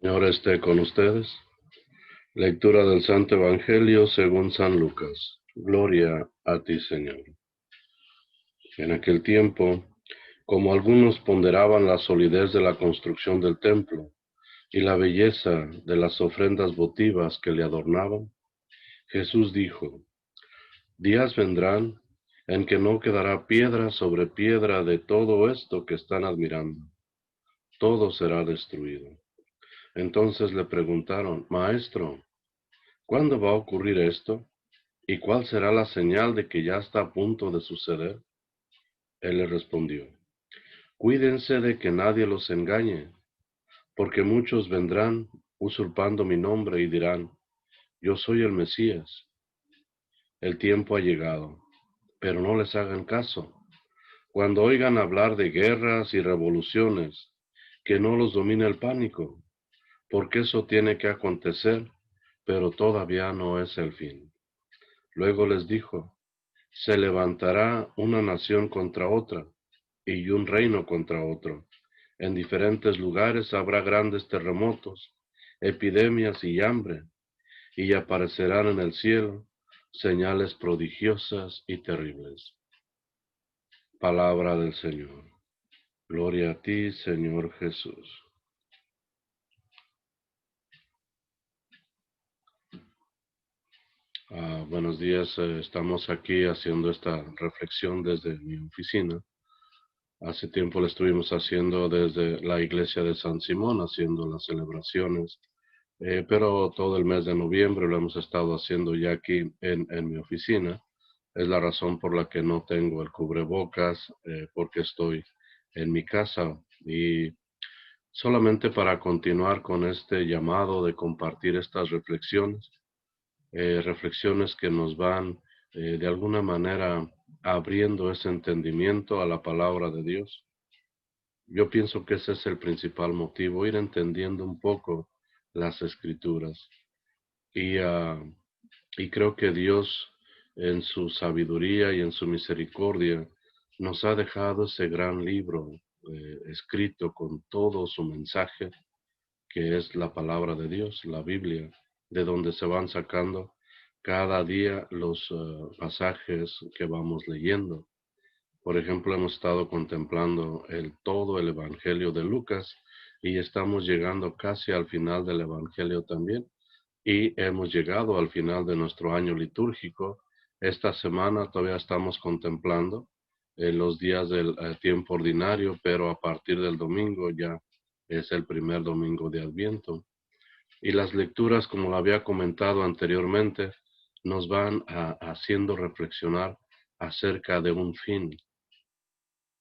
Señor esté con ustedes. Lectura del Santo Evangelio según San Lucas. Gloria a ti, Señor. En aquel tiempo, como algunos ponderaban la solidez de la construcción del templo y la belleza de las ofrendas votivas que le adornaban, Jesús dijo: días vendrán en que no quedará piedra sobre piedra de todo esto que están admirando. Todo será destruido. Entonces le preguntaron: Maestro, ¿cuándo va a ocurrir esto? ¿Y cuál será la señal de que ya está a punto de suceder? Él le respondió: cuídense de que nadie los engañe, porque muchos vendrán usurpando mi nombre y dirán: yo soy el Mesías. El tiempo ha llegado, pero no les hagan caso. Cuando oigan hablar de guerras y revoluciones, que no los domine el pánico, porque eso tiene que acontecer, pero todavía no es el fin. Luego les dijo: se levantará una nación contra otra, y un reino contra otro. En diferentes lugares habrá grandes terremotos, epidemias y hambre, y aparecerán en el cielo señales prodigiosas y terribles. Palabra del Señor. Gloria a ti, Señor Jesús. Buenos días, estamos aquí haciendo esta reflexión desde mi oficina. Hace tiempo lo estuvimos haciendo desde la iglesia de San Simón, haciendo las celebraciones, pero todo el mes de noviembre lo hemos estado haciendo ya aquí en mi oficina. Es la razón por la que no tengo el cubrebocas, porque estoy en mi casa. Y solamente para continuar con este llamado de compartir estas reflexiones, reflexiones que nos van de alguna manera abriendo ese entendimiento a la palabra de Dios. Yo pienso que ese es el principal motivo, ir entendiendo un poco las escrituras. Y, y creo que Dios, en su sabiduría y en su misericordia, nos ha dejado ese gran libro escrito con todo su mensaje, que es la palabra de Dios, la Biblia, de donde se van sacando cada día los pasajes que vamos leyendo. Por ejemplo, hemos estado contemplando todo el Evangelio de Lucas y estamos llegando casi al final del Evangelio también. Y hemos llegado al final de nuestro año litúrgico. Esta semana todavía estamos contemplando los días del tiempo ordinario, pero a partir del domingo ya es el primer domingo de Adviento. Y las lecturas, como lo había comentado anteriormente, nos van haciendo reflexionar acerca de un fin,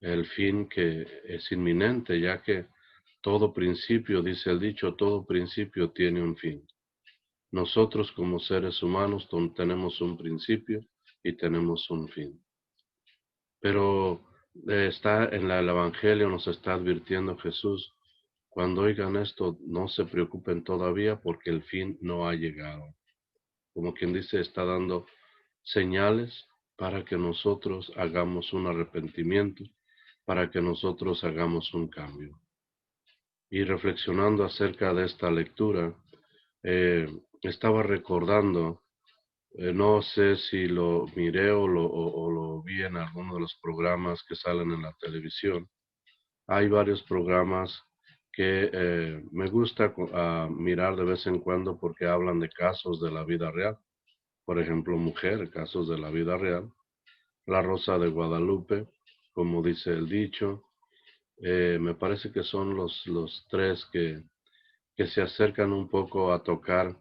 el fin que es inminente, ya que todo principio, dice el dicho, todo principio tiene un fin. Nosotros como seres humanos tenemos un principio y tenemos un fin. Pero está en el Evangelio, nos está advirtiendo Jesús: cuando oigan esto, no se preocupen todavía porque el fin no ha llegado. Como quien dice, está dando señales para que nosotros hagamos un arrepentimiento, para que nosotros hagamos un cambio. Y reflexionando acerca de esta lectura, estaba recordando, no sé si lo miré o lo vi en alguno de los programas que salen en la televisión. Hay varios programas que me gusta mirar de vez en cuando porque hablan de casos de la vida real. Por ejemplo, Mujer, casos de la vida real. La Rosa de Guadalupe, como dice el dicho. Me parece que son los tres que se acercan un poco a tocar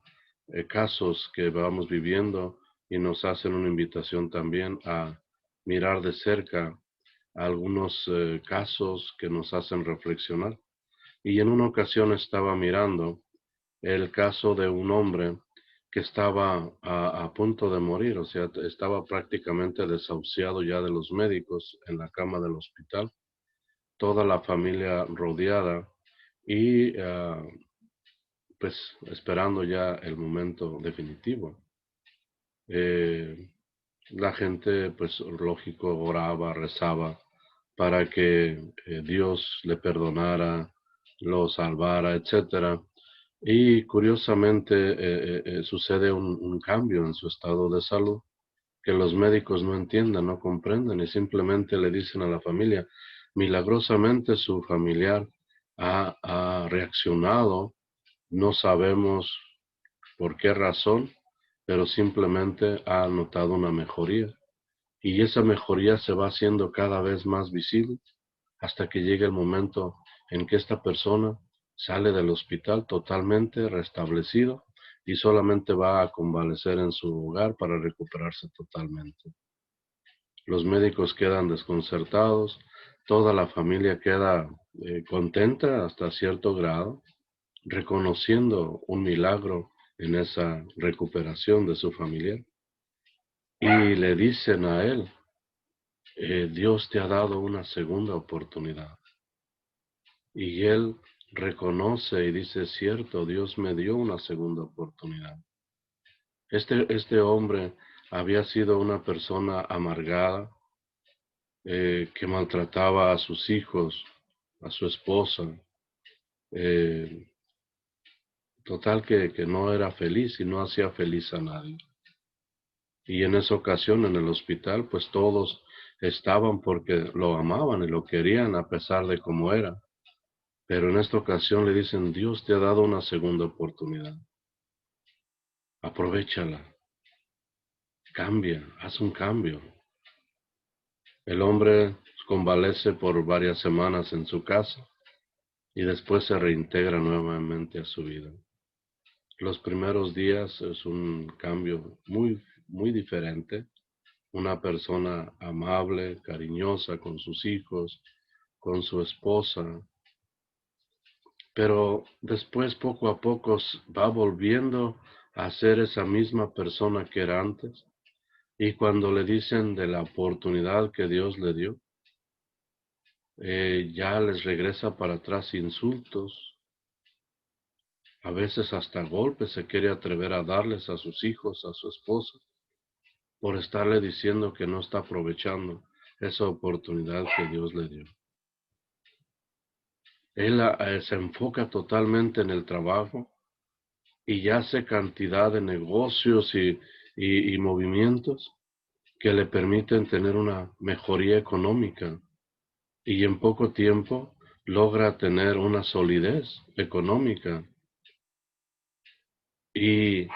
casos que vamos viviendo y nos hacen una invitación también a mirar de cerca algunos casos que nos hacen reflexionar. Y en una ocasión estaba mirando el caso de un hombre que estaba a punto de morir, o sea, estaba prácticamente desahuciado ya de los médicos en la cama del hospital, toda la familia rodeada y pues esperando ya el momento definitivo. Eh, la gente, pues lógico, oraba, rezaba para que Dios le perdonara, lo salvara, etcétera. Y curiosamente sucede un cambio en su estado de salud que los médicos no entienden, no comprenden y simplemente le dicen a la familia, milagrosamente su familiar ha reaccionado, no sabemos por qué razón, pero simplemente ha notado una mejoría. Y esa mejoría se va haciendo cada vez más visible hasta que llega el momento en que esta persona sale del hospital totalmente restablecido y solamente va a convalecer en su hogar para recuperarse totalmente. Los médicos quedan desconcertados, toda la familia queda contenta hasta cierto grado, reconociendo un milagro en esa recuperación de su familiar. Y le dicen a él, Dios te ha dado una segunda oportunidad. Y él reconoce y dice, es cierto, Dios me dio una segunda oportunidad. Este hombre había sido una persona amargada, que maltrataba a sus hijos, a su esposa, eh, total que no era feliz y no hacía feliz a nadie. Y en esa ocasión en el hospital, pues todos estaban porque lo amaban y lo querían a pesar de cómo era. Pero en esta ocasión le dicen, Dios te ha dado una segunda oportunidad. Aprovéchala, cambia, haz un cambio. El hombre convalece por varias semanas en su casa y después se reintegra nuevamente a su vida. Los primeros días es un cambio muy diferente. Una persona amable, cariñosa con sus hijos, con su esposa, pero después poco a poco va volviendo a ser esa misma persona que era antes. Y cuando le dicen de la oportunidad que Dios le dio, ya les regresa para atrás insultos, a veces hasta golpes se quiere atrever a darles a sus hijos, a su esposa, por estarle diciendo que no está aprovechando esa oportunidad que Dios le dio. Él se enfoca totalmente en el trabajo y ya hace cantidad de negocios y movimientos que le permiten tener una mejoría económica y en poco tiempo logra tener una solidez económica. Y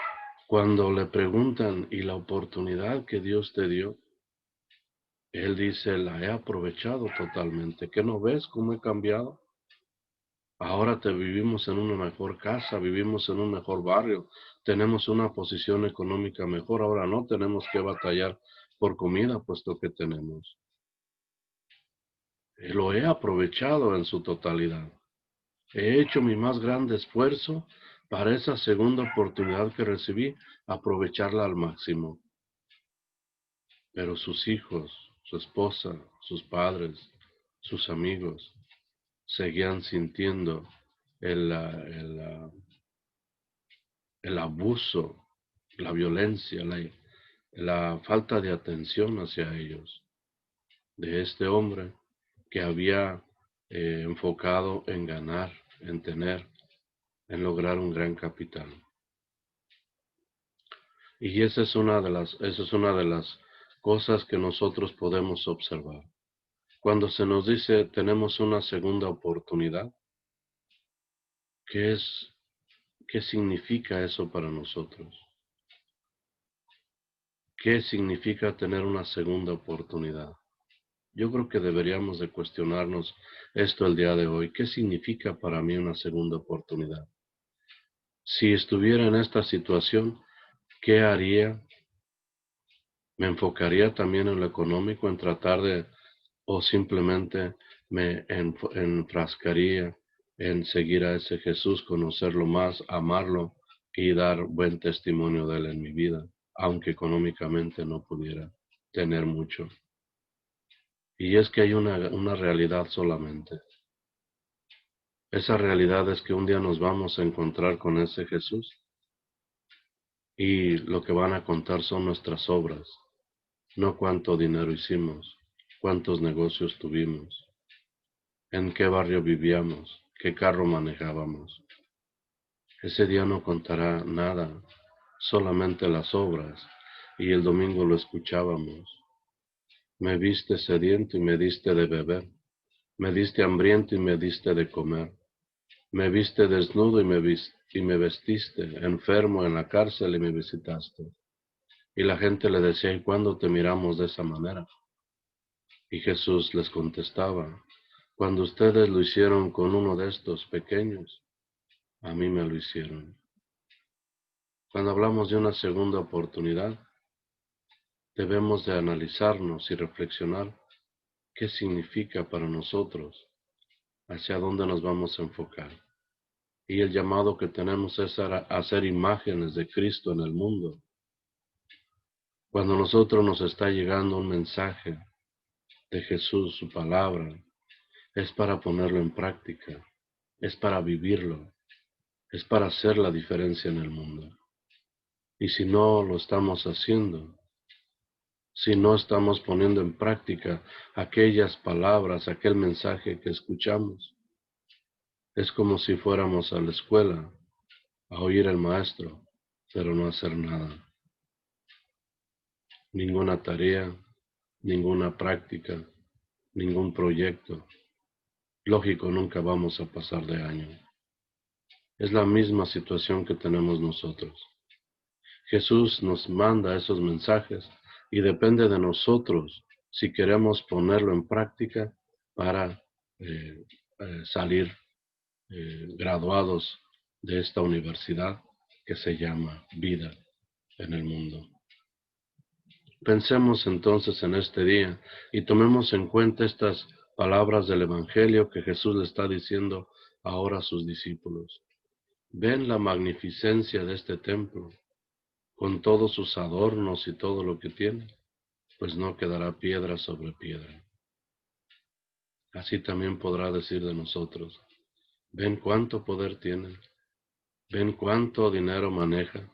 cuando le preguntan, ¿y la oportunidad que Dios te dio? Él dice, la he aprovechado totalmente. ¿Qué no ves cómo he cambiado? Ahora vivimos en una mejor casa, vivimos en un mejor barrio, tenemos una posición económica mejor. Ahora no tenemos que batallar por comida, puesto que tenemos. Lo he aprovechado en su totalidad. He hecho mi más grande esfuerzo para esa segunda oportunidad que recibí, aprovecharla al máximo. Pero sus hijos, su esposa, sus padres, sus amigos, seguían sintiendo el, el abuso, la violencia, la falta de atención hacia ellos, de este hombre que había enfocado en ganar, en tener, en lograr un gran capital. Y esa es una de las cosas que nosotros podemos observar. Cuando se nos dice tenemos una segunda oportunidad, ¿qué es, qué significa eso para nosotros? ¿Qué significa tener una segunda oportunidad? Yo creo que deberíamos de cuestionarnos esto el día de hoy. ¿Qué significa para mí una segunda oportunidad? Si estuviera en esta situación, ¿qué haría? ¿Me enfocaría también en lo económico, en tratar de, o simplemente me enfrascaría en seguir a ese Jesús, conocerlo más, amarlo y dar buen testimonio de él en mi vida, aunque económicamente no pudiera tener mucho? Y es que hay una realidad solamente. Esa realidad es que un día nos vamos a encontrar con ese Jesús y lo que van a contar son nuestras obras, no cuánto dinero hicimos, cuántos negocios tuvimos, en qué barrio vivíamos, qué carro manejábamos. Ese día no contará nada, solamente las obras, y el domingo lo escuchábamos. Me viste sediento y me diste de beber, me diste hambriento y me diste de comer, me viste desnudo y me vestiste, enfermo en la cárcel y me visitaste. Y la gente le decía, ¿y cuándo te miramos de esa manera? Y Jesús les contestaba, cuando ustedes lo hicieron con uno de estos pequeños, a mí me lo hicieron. Cuando hablamos de una segunda oportunidad, debemos de analizarnos y reflexionar qué significa para nosotros, hacia dónde nos vamos a enfocar. Y el llamado que tenemos es a hacer imágenes de Cristo en el mundo. Cuando a nosotros nos está llegando un mensaje de Jesús, su palabra, es para ponerlo en práctica, es para vivirlo, es para hacer la diferencia en el mundo. Y si no lo estamos haciendo, si no estamos poniendo en práctica aquellas palabras, aquel mensaje que escuchamos, es como si fuéramos a la escuela a oír al maestro, pero no hacer nada. Ninguna tarea, ninguna práctica, ningún proyecto. Lógico, nunca vamos a pasar de año. Es la misma situación que tenemos nosotros. Jesús nos manda esos mensajes y depende de nosotros si queremos ponerlo en práctica para salir graduados de esta universidad que se llama vida en el mundo. Pensemos entonces en este día y tomemos en cuenta estas palabras del Evangelio que Jesús le está diciendo ahora a sus discípulos. Ven la magnificencia de este templo, con todos sus adornos y todo lo que tiene, pues no quedará piedra sobre piedra. Así también podrá decir de nosotros, ven cuánto poder tiene, ven cuánto dinero maneja,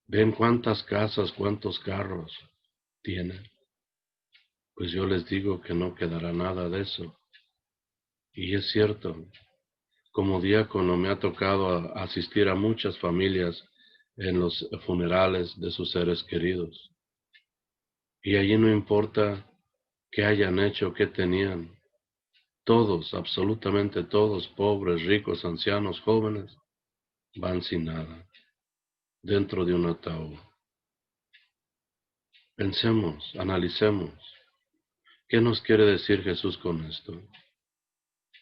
ven cuántas casas, cuántos carros tiene. Pues yo les digo que no quedará nada de eso. Y es cierto, como diácono me ha tocado asistir a muchas familias en los funerales de sus seres queridos. Y allí no importa qué hayan hecho, qué tenían. Todos, absolutamente todos, pobres, ricos, ancianos, jóvenes, van sin nada, dentro de un ataúd. Pensemos, analicemos, ¿qué nos quiere decir Jesús con esto?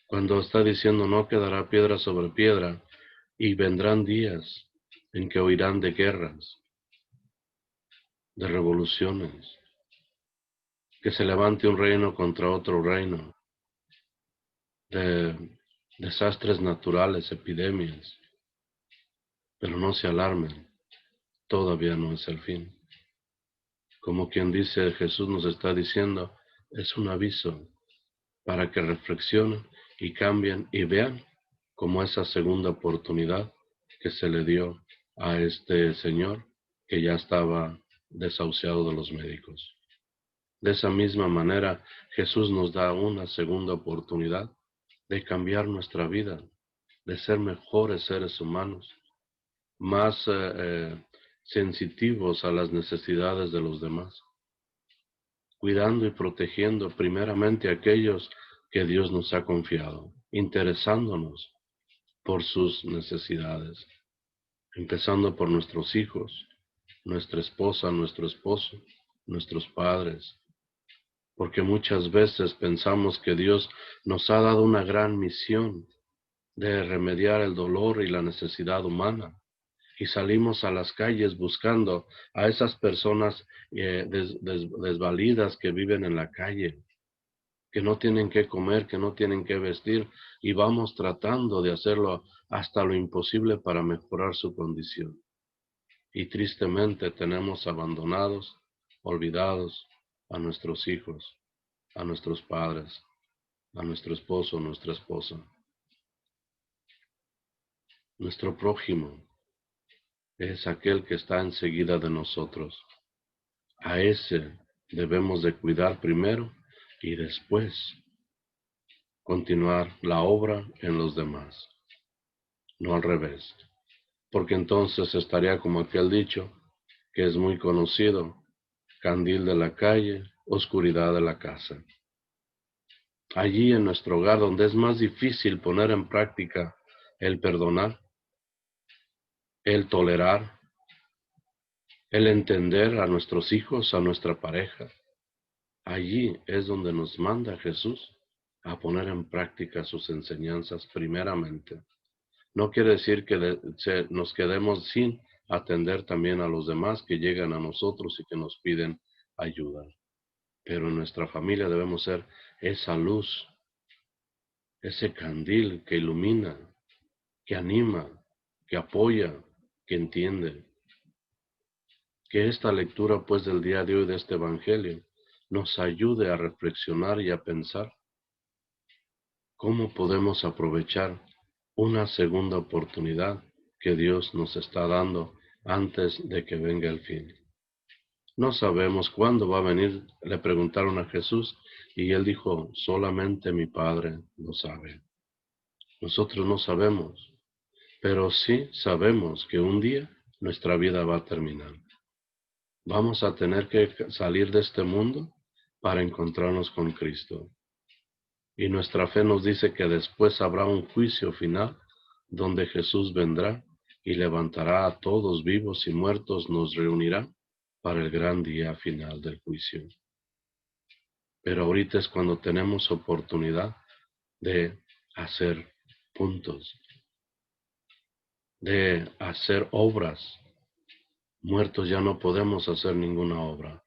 Cuando está diciendo no quedará piedra sobre piedra, y vendrán días en que oirán de guerras, de revoluciones, que se levante un reino contra otro reino, de desastres naturales, epidemias, pero no se alarmen, todavía no es el fin. Como quien dice, Jesús nos está diciendo, es un aviso para que reflexionen y cambien y vean como esa segunda oportunidad que se le dio a este señor que ya estaba desahuciado de los médicos. De esa misma manera, Jesús nos da una segunda oportunidad de cambiar nuestra vida, de ser mejores seres humanos, más sensitivos a las necesidades de los demás, cuidando y protegiendo primeramente a aquellos que Dios nos ha confiado, interesándonos por sus necesidades, empezando por nuestros hijos, nuestra esposa, nuestro esposo, nuestros padres, porque muchas veces pensamos que Dios nos ha dado una gran misión de remediar el dolor y la necesidad humana, y salimos a las calles buscando a esas personas desvalidas que viven en la calle, que no tienen que comer, que no tienen que vestir, y vamos tratando de hacerlo hasta lo imposible para mejorar su condición. Y tristemente tenemos abandonados, olvidados a nuestros hijos, a nuestros padres, a nuestro esposo, nuestra esposa. Nuestro prójimo es aquel que está enseguida de nosotros. A ese debemos de cuidar primero y después continuar la obra en los demás, no al revés. porque entonces estaría como aquel dicho, que es muy conocido: candil de la calle, oscuridad de la casa. Allí en nuestro hogar, donde es más difícil poner en práctica el perdonar, el tolerar, el entender a nuestros hijos, a nuestra pareja, allí es donde nos manda Jesús a poner en práctica sus enseñanzas primeramente. No quiere decir que nos quedemos sin atender también a los demás que llegan a nosotros y que nos piden ayuda. Pero en nuestra familia debemos ser esa luz, ese candil que ilumina, que anima, que apoya, que entiende. Que esta lectura pues del día de hoy de este Evangelio nos ayude a reflexionar y a pensar cómo podemos aprovechar una segunda oportunidad que Dios nos está dando antes de que venga el fin. No sabemos cuándo va a venir, le preguntaron a Jesús, y él dijo: solamente mi Padre lo sabe. Nosotros no sabemos, pero sí sabemos que un día nuestra vida va a terminar. Vamos a tener que salir de este mundo para encontrarnos con Cristo. Y nuestra fe nos dice que después habrá un juicio final donde Jesús vendrá y levantará a todos vivos y muertos, nos reunirá para el gran día final del juicio. Pero ahorita es cuando tenemos oportunidad de hacer puntos, de hacer obras. Muertos ya no podemos hacer ninguna obra.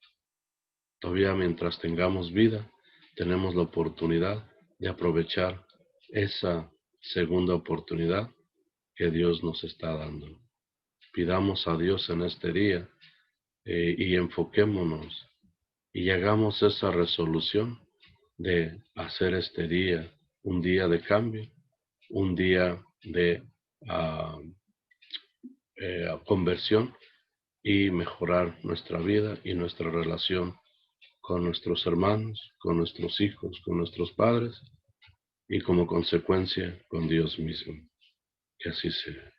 Todavía mientras tengamos vida, tenemos la oportunidad de aprovechar esa segunda oportunidad que Dios nos está dando. Pidamos a Dios en este día y enfoquémonos y hagamos esa resolución de hacer este día un día de cambio, un día de conversión y mejorar nuestra vida y nuestra relación con nuestros hermanos, con nuestros hijos, con nuestros padres y como consecuencia con Dios mismo. Que así sea.